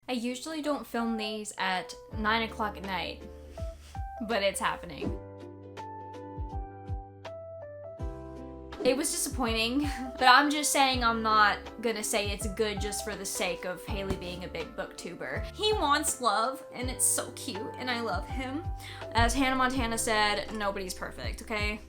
I usually don't film these at 9 o'clock at night, but it's happening. It was disappointing, but I'm just saying I'm not gonna say it's good just for the sake of Haley being a big booktuber. He wants love, and it's so cute, and I love him. As Hannah Montana said, nobody's perfect, okay?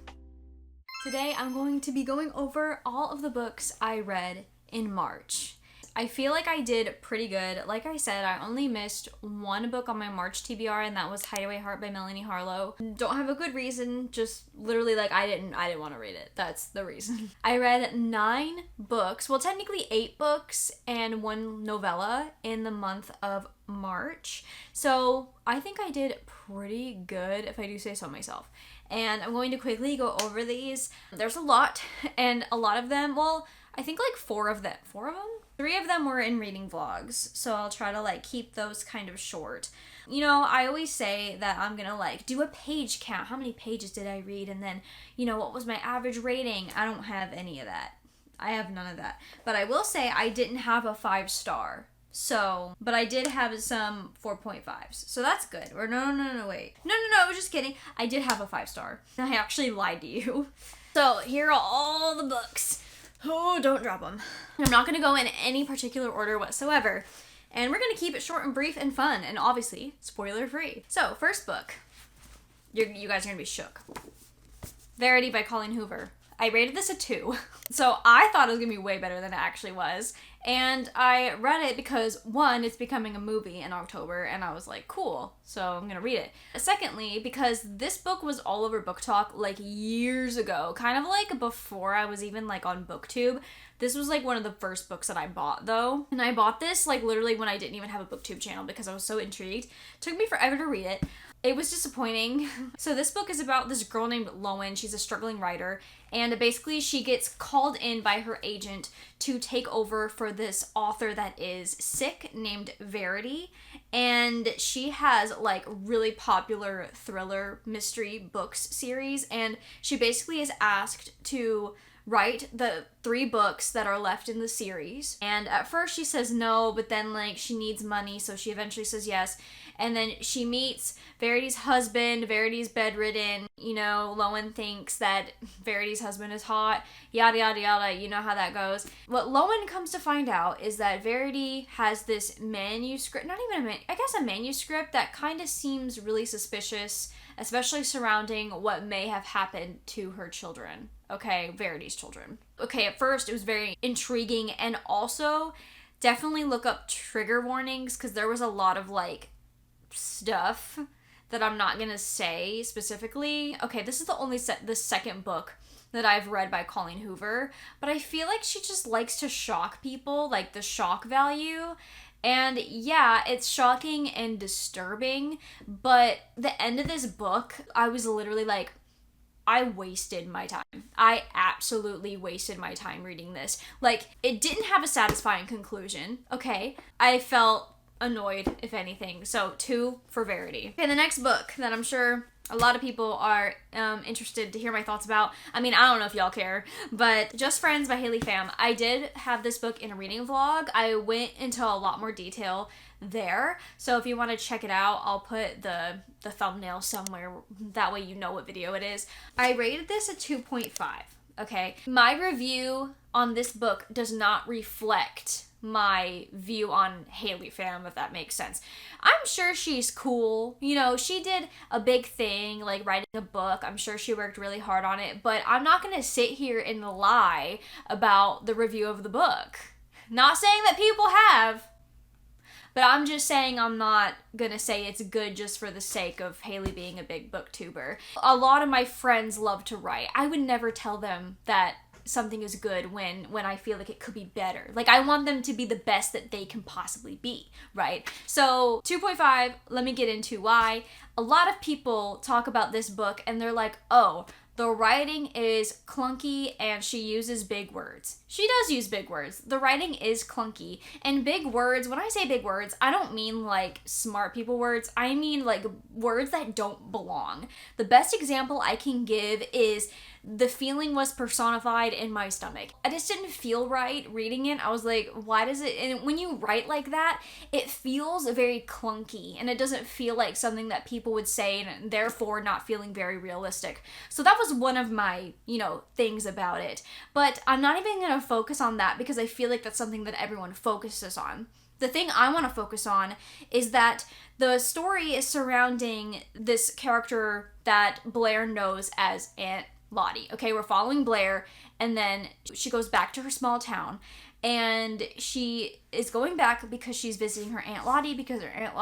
Today I'm going to be going over all of the books I read in March. I feel like I did pretty good. Like I said, I only missed one book on my March TBR, and that was Hideaway Heart by Melanie Harlow. Don't have a good reason, just literally like I didn't want to read it. That's the reason. I read 9 books, well technically 8 books and 1 novella in the month of March. So I think I did pretty good, if I do say so myself. And I'm going to quickly go over these. There's a lot, and a lot of them, well, I think like 4 of them? 3 of them were in reading vlogs, so I'll try to like keep those kind of short. You know, I always say that I'm gonna like do a page count. How many pages did I read? And then, you know, what was my average rating? I don't have any of that. I have none of that. But I will say I didn't have a 5-star. So, but I did have some 4.5s. So that's good. Or no, wait. No, I was just kidding. I did have a 5-star. I actually lied to you. So here are all the books. Oh, don't drop them. I'm not going to go in any particular order whatsoever. And we're going to keep it short and brief and fun. And obviously, spoiler free. So, first book. You guys are going to be shook. Verity by Colleen Hoover. I rated this a 2. So I thought it was going to be way better than it actually was. And I read it because, 1, it's becoming a movie in October, and I was like, cool, so I'm gonna read it. Secondly, because this book was all over Book Talk like years ago, kind of like before I was even like on BookTube. This was like one of the first books that I bought though. And I bought this like literally when I didn't even have a BookTube channel because I was so intrigued. Took me forever to read it. It was disappointing. So this book is about this girl named Lowen. She's a struggling writer, and basically she gets called in by her agent to take over for this author that is sick named Verity, and she has like really popular thriller mystery books series, and she basically is asked to write the 3 books that are left in the series. And at first she says no, but then like she needs money, so she eventually says yes. And then she meets Verity's husband. Verity's bedridden. You know, Lowen thinks that Verity's husband is hot. Yada, yada, yada. You know how that goes. What Lowen comes to find out is that Verity has this manuscript, not even a manuscript that kind of seems really suspicious, especially surrounding what may have happened to her children. Okay, Verity's children. Okay, at first it was very intriguing, and also definitely look up trigger warnings because there was a lot of like stuff that I'm not gonna say specifically. Okay, this is the second book that I've read by Colleen Hoover, but I feel like she just likes to shock people, like the shock value. And yeah, it's shocking and disturbing, but the end of this book, I was literally like, I wasted my time. I absolutely wasted my time reading this. Like, it didn't have a satisfying conclusion, okay? I felt annoyed, if anything. So 2 for Verity. Okay, the next book that I'm sure a lot of people are interested to hear my thoughts about. I mean, I don't know if y'all care, but Just Friends by Haley Pham. I did have this book in a reading vlog. I went into a lot more detail there. So if you want to check it out, I'll put the thumbnail somewhere. That way you know what video it is. I rated this a 2.5. Okay. My review on this book does not reflect my view on Haley Pham, if that makes sense. I'm sure she's cool. You know, she did a big thing, like writing a book. I'm sure she worked really hard on it, but I'm not going to sit here and lie about the review of the book. Not saying that people have, but I'm just saying I'm not going to say it's good just for the sake of Haley being a big booktuber. A lot of my friends love to write. I would never tell them that something is good when I feel like it could be better. Like, I want them to be the best that they can possibly be, right? So 2.5, let me get into why. A lot of people talk about this book and they're like, oh, the writing is clunky and she uses big words. She does use big words. The writing is clunky. And big words, when I say big words, I don't mean like smart people words. I mean like words that don't belong. The best example I can give is the feeling was personified in my stomach. I just didn't feel right reading it. I was like, why does it, and when you write like that, it feels very clunky and it doesn't feel like something that people would say, and therefore not feeling very realistic. So that was one of my, things about it. But I'm not even going to focus on that because I feel like that's something that everyone focuses on. The thing I want to focus on is that the story is surrounding this character that Blair knows as Aunt Lottie. Okay, we're following Blair, and then she goes back to her small town, and she is going back because she's visiting her Aunt Lottie because her Aunt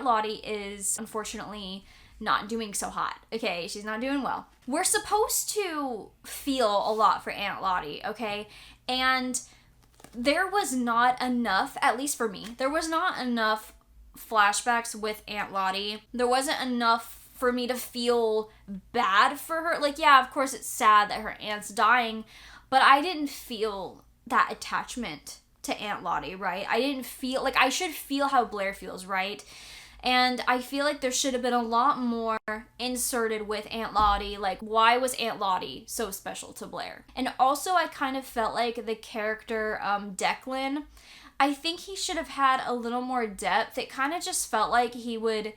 Lottie is unfortunately not doing so hot. Okay, she's not doing well. We're supposed to feel a lot for Aunt Lottie, okay? And there was not enough, at least for me, there was not enough flashbacks with Aunt Lottie. There wasn't enough for me to feel bad for her. Like, yeah, of course it's sad that her aunt's dying, but I didn't feel that attachment to Aunt Lottie, right? I didn't feel, like, I should feel how Blair feels, right? And I feel like there should have been a lot more inserted with Aunt Lottie. Like, why was Aunt Lottie so special to Blair? And also, I kind of felt like the character, Declan, I think he should have had a little more depth. It kind of just felt like he would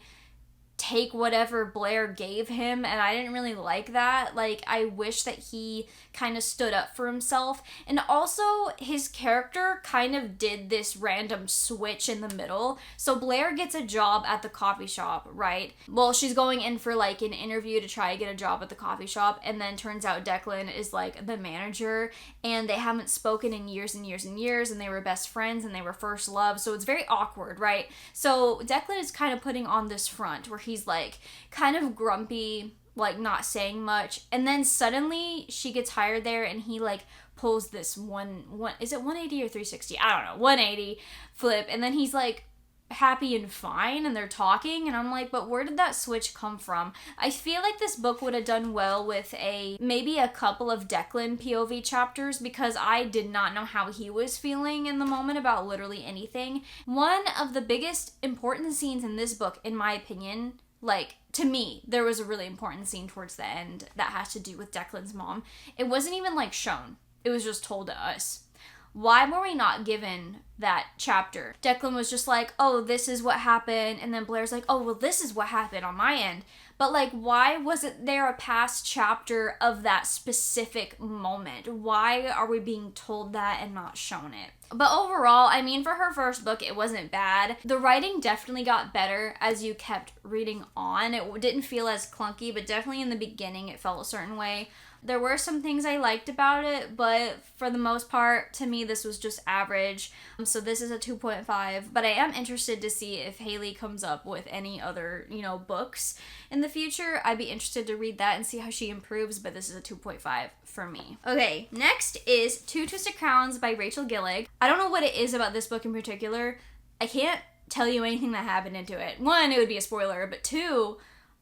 take whatever Blair gave him, and I didn't really like that. Like, I wish that he kind of stood up for himself. And also, his character kind of did this random switch in the middle. So Blair gets a job at the coffee shop, right? Well, she's going in for like an interview to try to get a job at the coffee shop, and then turns out Declan is like the manager, and they haven't spoken in years and years and years, and they were best friends and they were first love. So it's very awkward, right? So Declan is kind of putting on this front where he's like kind of grumpy, like not saying much, and then suddenly she gets hired there, and he like pulls this one is it 180 or 360? I don't know, 180 flip, and then he's like happy and fine, and they're talking, and I'm like, but where did that switch come from? I feel like this book would have done well with maybe a couple of Declan POV chapters, because I did not know how he was feeling in the moment about literally anything. One of the biggest important scenes in this book, in my opinion, like, to me, there was a really important scene towards the end that has to do with Declan's mom. It wasn't even, like, shown. It was just told to us. Why were we not given that chapter? Declan was just like, oh, this is what happened, and then Blair's like, oh, well, this is what happened on my end. But, like, why wasn't there a past chapter of that specific moment? Why are we being told that and not shown it? But overall, I mean, for her first book, it wasn't bad. The writing definitely got better as you kept reading on. It didn't feel as clunky, but definitely in the beginning, it felt a certain way. There were some things I liked about it, but for the most part, to me, this was just average. So this is a 2.5, but I am interested to see if Haley comes up with any other, books in the future. I'd be interested to read that and see how she improves, but this is a 2.5 for me. Okay, next is Two Twisted Crowns by Rachel Gillig. I don't know what it is about this book in particular. I can't tell you anything that happened into it. One, it would be a spoiler, but two,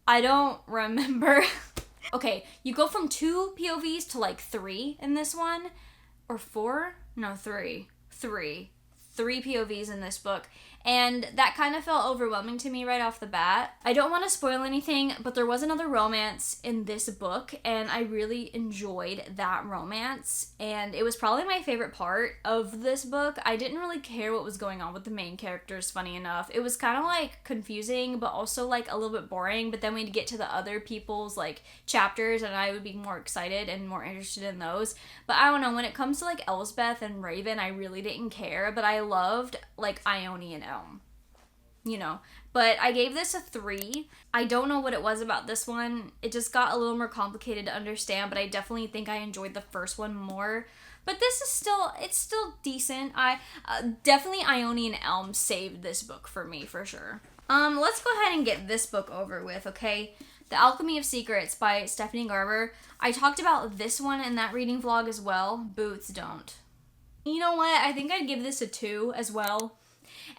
I don't remember. Okay, you go from 2 POVs to like 3 in this one, or 4? No, 3. 3 POVs in this book, and that kind of felt overwhelming to me right off the bat. I don't want to spoil anything, but there was another romance in this book, and I really enjoyed that romance, and it was probably my favorite part of this book. I didn't really care what was going on with the main characters, funny enough. It was kind of like confusing, but also like a little bit boring, but then we'd get to the other people's like chapters, and I would be more excited and more interested in those. But I don't know, when it comes to like Elsbeth and Raven, I really didn't care, but I loved like Ione and Elm, but I gave this a 3. I don't know what it was about this one. It just got a little more complicated to understand, but I definitely think I enjoyed the first one more. But this is still decent. I definitely Ione and Elm saved this book for me for sure. Let's go ahead and get this book over with, okay? The Alchemy of Secrets by Stephanie Garber. I talked about this one in that reading vlog as well. Boots don't. You know what? I think I'd give this a 2 as well.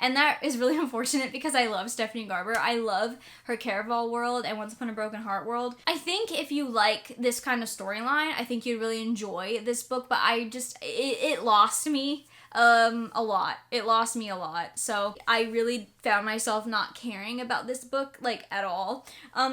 And that is really unfortunate because I love Stephanie Garber. I love her Caraval world and Once Upon a Broken Heart world. I think if you like this kind of storyline, I think you'd really enjoy this book, but it lost me a lot. It lost me a lot. So I really found myself not caring about this book, like, at all.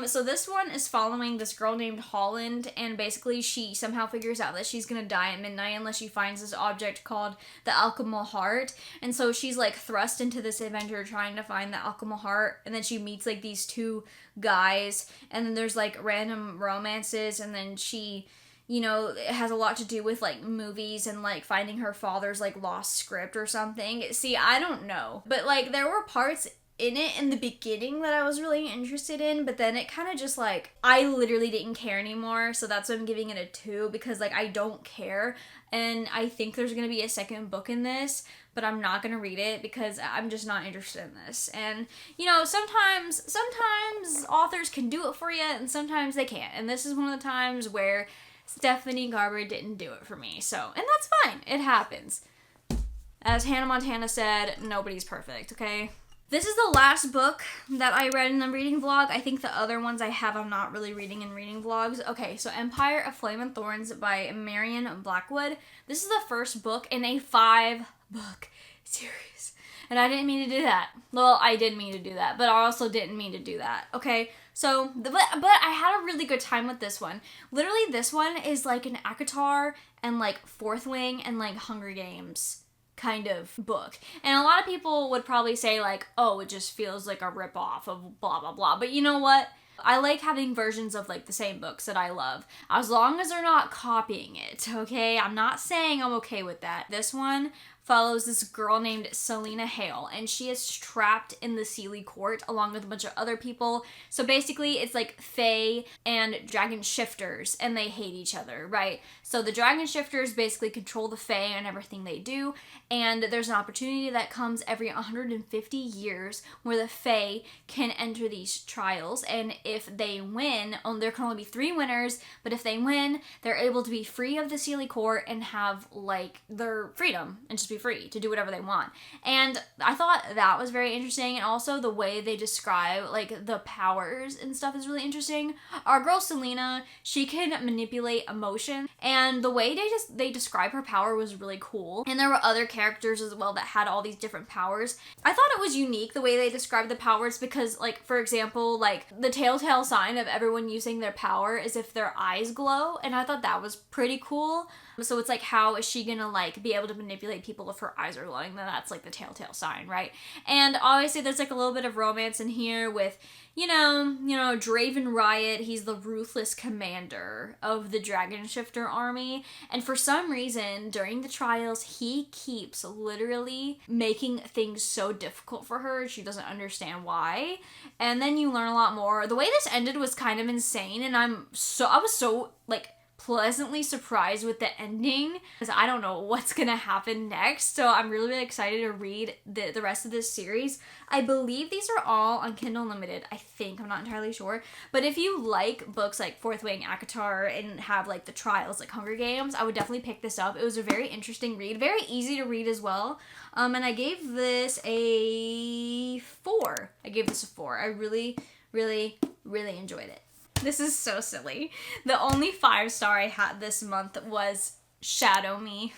So this one is following this girl named Holland, and basically she somehow figures out that she's gonna die at midnight unless she finds this object called the Alchemy Heart. And so she's, like, thrust into this adventure trying to find the Alchemy Heart, and then she meets, like, these two guys, and then there's, like, random romances, and then she, you know, it has a lot to do with, like, movies and, like, finding her father's, like, lost script or something. See, I don't know. But, like, there were parts in it in the beginning that I was really interested in, but then it kind of just, like, I literally didn't care anymore, so that's why I'm giving it a 2, because, like, I don't care, and I think there's gonna be a second book in this, but I'm not gonna read it because I'm just not interested in this. And, you know, sometimes authors can do it for you, and sometimes they can't, and this is one of the times where Stephanie Garber didn't do it for me, so, and that's fine. It happens. As Hannah Montana said, nobody's perfect, okay? This is the last book that I read in the reading vlog. I think the other ones I have I'm not really reading in reading vlogs. Okay, so Empire of Flame and Thorns by Marion Blackwood. This is the first book in a 5-book series. And I didn't mean to do that. Well, I did mean to do that, but I also didn't mean to do that, okay? So, but I had a really good time with this one. Literally, this one is like an ACOTAR and, like, Fourth Wing and, like, Hunger Games kind of book. And a lot of people would probably say, like, oh, it just feels like a ripoff of blah, blah, blah. But you know what? I like having versions of, like, the same books that I love, as long as they're not copying it, okay? I'm not saying I'm okay with that. This one follows this girl named Selena Hale, and she is trapped in the Sealy Court along with a bunch of other people. So basically, it's like Faye and dragon shifters, and they hate each other, right? So the dragon shifters basically control the Faye and everything they do, and there's an opportunity that comes every 150 years where the Faye can enter these trials, and if they win, there can only be 3 winners, but if they win, they're able to be free of the Sealy Court and have, like, their freedom and just be free to do whatever they want. And I thought that was very interesting, and also the way they describe, like, the powers and stuff is really interesting. Our girl Selena, she can manipulate emotion, and the way they describe her power was really cool. And there were other characters as well that had all these different powers. I thought it was unique the way they described the powers because, like, for example, like, the telltale sign of everyone using their power is if their eyes glow, and I thought that was pretty cool. So it's like, how is she gonna, like, be able to manipulate people if her eyes are glowing? Then that's, like, the telltale sign, right? And obviously there's, like, a little bit of romance in here with, you know, Draven Riot. He's the ruthless commander of the Dragon Shifter army. And for some reason, during the trials, he keeps literally making things so difficult for her. She doesn't understand why. And then you learn a lot more. The way this ended was kind of insane, and I was so, like, pleasantly surprised with the ending because I don't know what's gonna happen next, so I'm really, really excited to read the rest of this series. I believe these are all on Kindle Unlimited. I think, I'm not entirely sure, but if you like books like Fourth Wing, ACOTAR, and have, like, the trials like Hunger Games, I would definitely pick this up. It was a very interesting read, very easy to read as well, and I gave this a 4. I really, really, really enjoyed it. This is so silly. The only 5-star I had this month was Shatter Me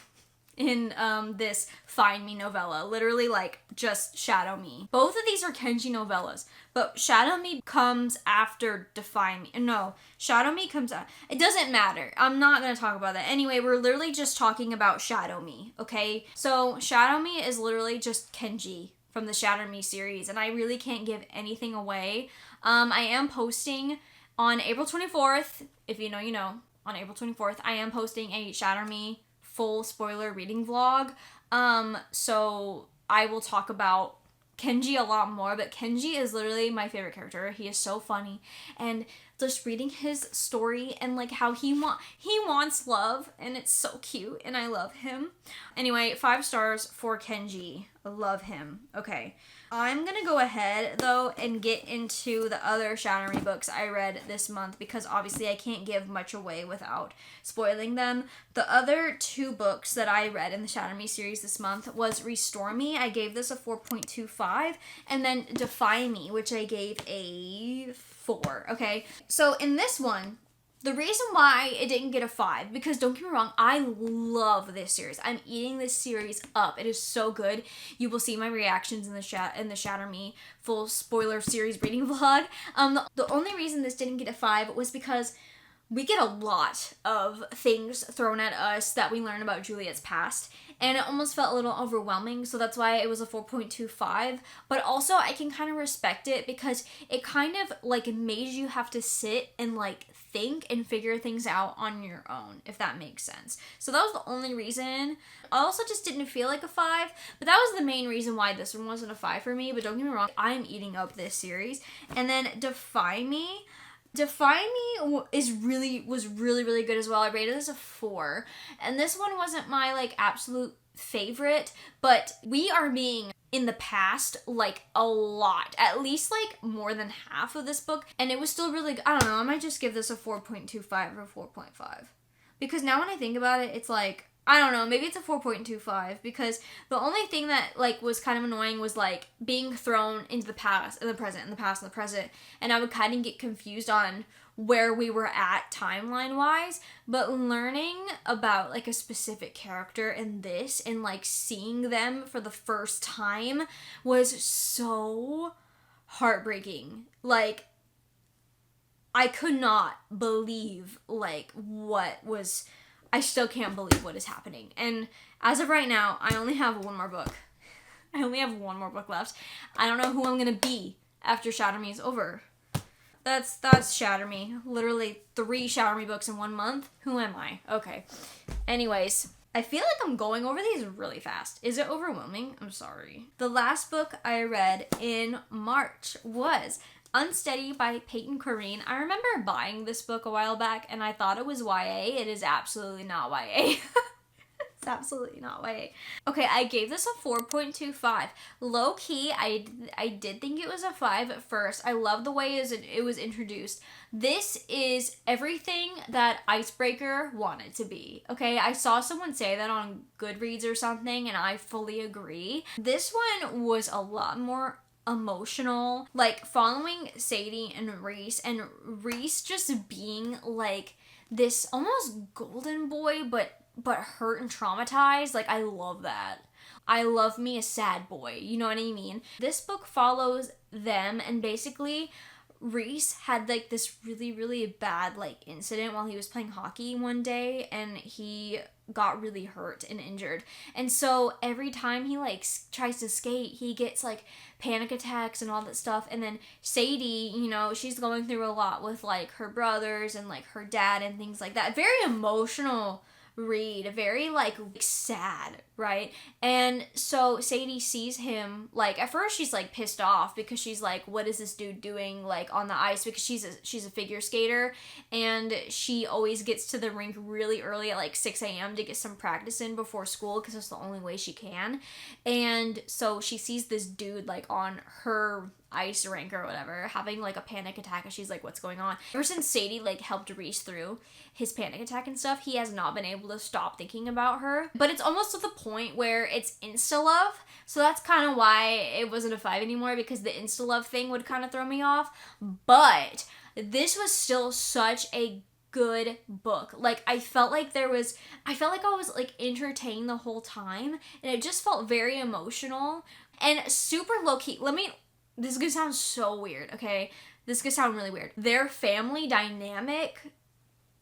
in this Find Me novella. Literally, like, just Shatter Me. Both of these are Kenji novellas, but Shatter Me comes after Define Me. No, Shatter Me comes out. It doesn't matter. I'm not going to talk about that. Anyway, we're literally just talking about Shatter Me, okay? So Shatter Me is literally just Kenji from the Shatter Me series, and I really can't give anything away. I am posting on April 24th, if you know, you know, on April 24th, I am posting a Shatter Me full spoiler reading vlog. So I will talk about Kenji a lot more, but Kenji is literally my favorite character. He is so funny, and just reading his story and, like, how he wants love, and it's so cute, and I love him. Anyway, 5 stars for Kenji. I love him. Okay. I'm gonna go ahead, though, and get into the other Shatter Me books I read this month, because obviously I can't give much away without spoiling them. The other 2 books that I read in the Shatter Me series this month was Restore Me. I gave this a 4.25, and then Defy Me, which I gave a 4, okay? So in this one, The reason why it didn't get a 5, because don't get me wrong, I love this series. I'm eating this series up. It is so good. You will see my reactions in the Shatter Me full spoiler series reading vlog. The only reason this didn't get a 5 was because we get a lot of things thrown at us that we learn about Juliet's past, and it almost felt a little overwhelming, so that's why it was a 4.25. But also, I can kind of respect it because it kind of, like, made you have to sit and, like, think and figure things out on your own, if that makes sense. So that was the only reason. I also just didn't feel like a 5, but that was the main reason why this one wasn't a 5 for me. But don't get me wrong, I'm eating up this series. And then Defy Me was really good as well. I rated this a 4, and this one wasn't my like absolute favorite, but we are being in the past like a lot, at least like more than half of this book, and it was still really good. I don't know, I might just give this a 4.25 or 4.5, because now when I think about it, it's like, I don't know, maybe it's a 4.25, because the only thing that, like, was kind of annoying was, like, being thrown into the past and the present and the past and the present, and I would kind of get confused on where we were at timeline-wise, but learning about, like, a specific character in this and, like, seeing them for the first time was so heartbreaking. Like, I could not believe, like, I still can't believe what is happening. And as of right now, I only have one more book. I only have one more book left. I don't know who I'm gonna be after Shatter Me is over. That's Shatter Me. Literally 3 Shatter Me books in 1 month. Who am I? Okay. Anyways, I feel like I'm going over these really fast. Is it overwhelming? I'm sorry. The last book I read in March was Unsteady by Peyton Corrine. I remember buying this book a while back and I thought it was YA. It is absolutely not YA. It's absolutely not YA. Okay, I gave this a 4.25. Low key, I did think it was a 5 at first. I love the way it was introduced. This is everything that Icebreaker wanted to be. Okay, I saw someone say that on Goodreads or something, and I fully agree. This one was a lot more emotional, like following Sadie and Reese just being like this almost golden boy, but hurt and traumatized. Like, I love that. I love me a sad boy, you know what I mean? This book follows them, and basically Reese had like this really bad like incident while he was playing hockey one day, and he got really hurt and injured, and so every time he like tries to skate, he gets like panic attacks and all that stuff. And then Sadie, you know, she's going through a lot with like her brothers and like her dad and things like that. Very emotional read, very like sad, right? And so Sadie sees him, like at first she's like pissed off because she's like, what is this dude doing like on the ice, because she's a figure skater, and she always gets to the rink really early at like 6 a.m. to get some practice in before school because it's the only way she can. And so she sees this dude like on her ice rink or whatever having like a panic attack, and she's like, what's going on? Ever since Sadie like helped Reese through his panic attack and stuff, he has not been able to stop thinking about her. But it's almost to the point where it's insta-love, so that's kind of why it wasn't a 5 anymore, because the insta-love thing would kind of throw me off. But this was still such a good book. Like, I felt like I was like entertained the whole time, and it just felt very emotional and super low-key. This is gonna sound so weird, okay? This is gonna sound really weird. Their family dynamic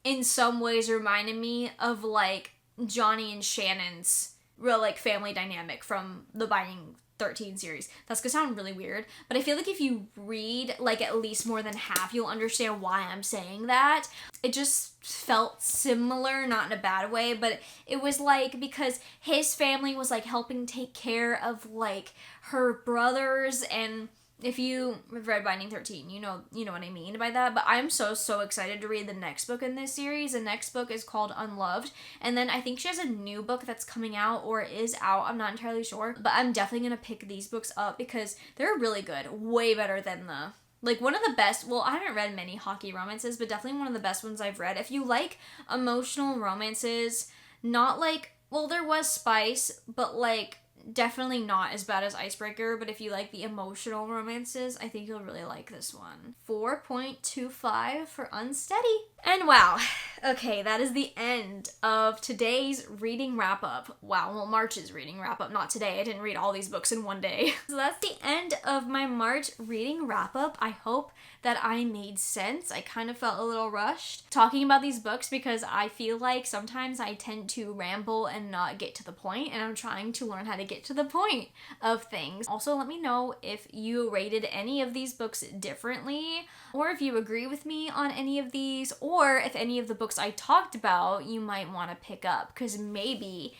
in some ways reminded me of like Johnny and Shannon's real like family dynamic from the Binding 13 series. That's gonna sound really weird, but I feel like if you read like at least more than half, you'll understand why I'm saying that. It just felt similar, not in a bad way, but it was like because his family was like helping take care of like her brothers, and if you have read Binding 13, you know what I mean by that. But I'm so excited to read the next book in this series. The next book is called Unloved, and then I think she has a new book that's coming out or is out. I'm not entirely sure, but I'm definitely gonna pick these books up because they're really good. Way better than one of the best, well, I haven't read many hockey romances, but definitely one of the best ones I've read. If you like emotional romances, not like, well, there was spice, but like definitely not as bad as Icebreaker, but if you like the emotional romances, I think you'll really like this one. 4.25 for Unsteady. And wow, okay, that is the end of today's reading wrap up. Wow, well, March's reading wrap up, not today. I didn't read all these books in one day. So that's the end of my March reading wrap up. I hope that I made sense. I kind of felt a little rushed talking about these books because I feel like sometimes I tend to ramble and not get to the point, and I'm trying to learn how to get to the point of things. Also, let me know if you rated any of these books differently, or if you agree with me on any of these, or if any of the books I talked about you might want to pick up, because maybe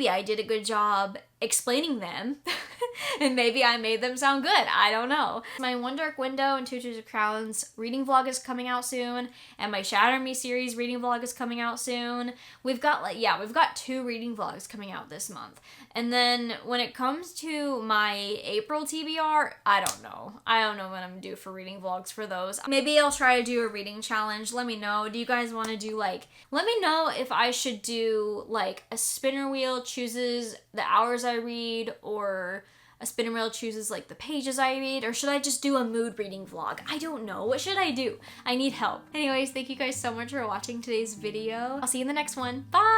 I did a good job explaining them and maybe I made them sound good. I don't know. My One Dark Window and Two Twos of Crowns reading vlog is coming out soon, and my Shatter Me series reading vlog is coming out soon. We've got we've got 2 reading vlogs coming out this month. And then when it comes to my April TBR, I don't know. I don't know what I'm gonna do for reading vlogs for those. Maybe I'll try to do a reading challenge. Let me know. Do you guys want to do let me know if I should do a spinner wheel chooses the hours I read, or a spinner wheel chooses the pages I read, or should I just do a mood reading vlog? I don't know. What should I do? I need help. Anyways, thank you guys so much for watching today's video. I'll see you in the next one. Bye!